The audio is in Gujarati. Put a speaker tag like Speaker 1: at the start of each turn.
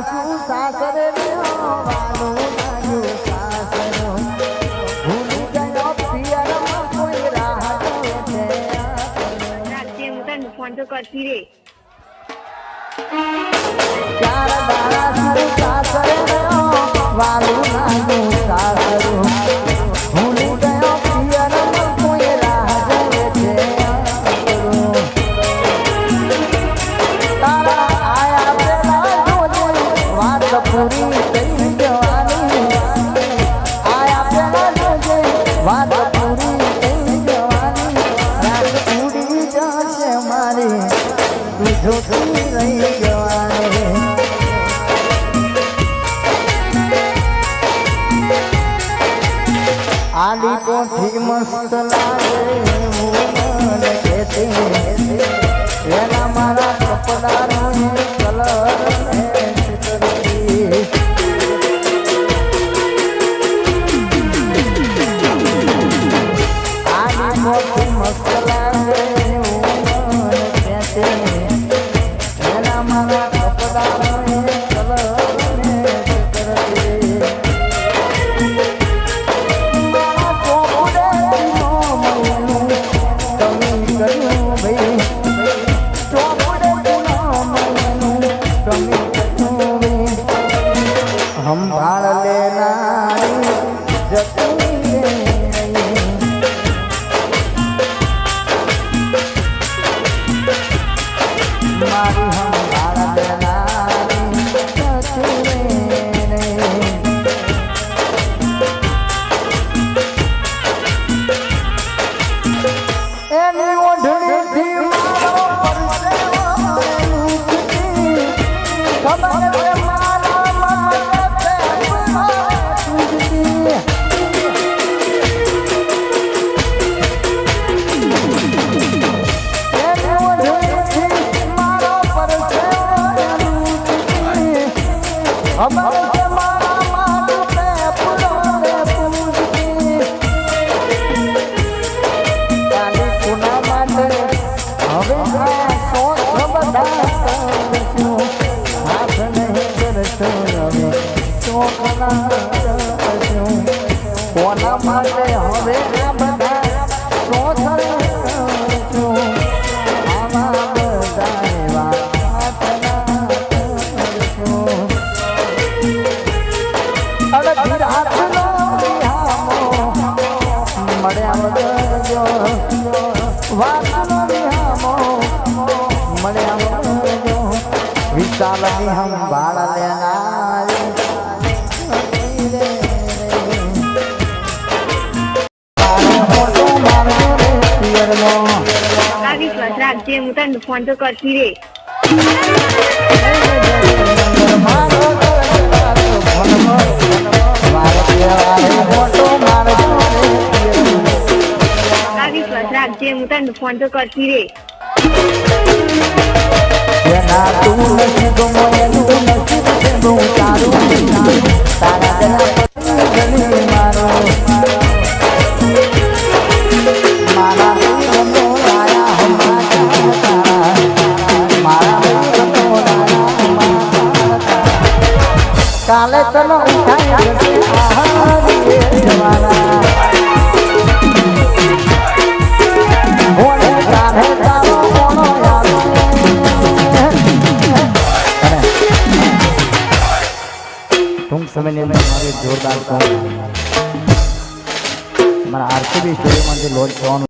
Speaker 1: શું સાસરે વાલું લાગ્યું સાસરો ભૂલી ગયો પિયરમાં કોઈ રાહ જોવે છે
Speaker 2: રાજ્ય હું તને ફોન તો કરતી રે
Speaker 1: ચાર દાડા શું સાસરે વાલું લાગ્યું સાસરો ભૂલી ગયો પિયરમાં કોઈ રાહ જોવે છે તારા આયા પેલા જોજે વાત પૂરી થઈ જવાની આયા પેલા જોજે વાત પૂરી થઈ જવાની રાત ઉડી જશે મારી તું જોતી રહી જવાની આલી પોથી મસ્ત લાગે હું મને કહેતી એના મારા કપડાનો કલર આલી પોથી મસ્ત લાગે હું મને કહેતી એના મારા કપડાનો કલર સંભાળ લેનારી જતી મારી સંભાળ લેનારી જતી એની ઓઢણીથી મારો પરસેવો લૂંટતી ખબર છે મારા કોના માટે હવે આ બધા શોધરે આવા બધા એવા મળ્યા વગર વાતનો વિહામો મળ્યા વગર વિશાલની સંભાળ લેનારી
Speaker 2: વિશ્વાસ રાખજે હું તને ફોન તો કરતી રે વિશ્વાસ રાખજે હું તને ફોન તો કરતી રે
Speaker 1: તું નસીબ મોયનું નસીબ છે બહુ સારું તારા જના ગણી મારો મારા રમો રાયા હમણાં મારા રમો રાયા કાલે તનો ઉઠાઈ આહારી જવાના ઓને કાહે તારો કોનો યારો ટૂંક સમયની અંદર મારી જોરદાર હમારા આરસીબી સ્ટેડિયમમાંથી લોન્ચ થવાનું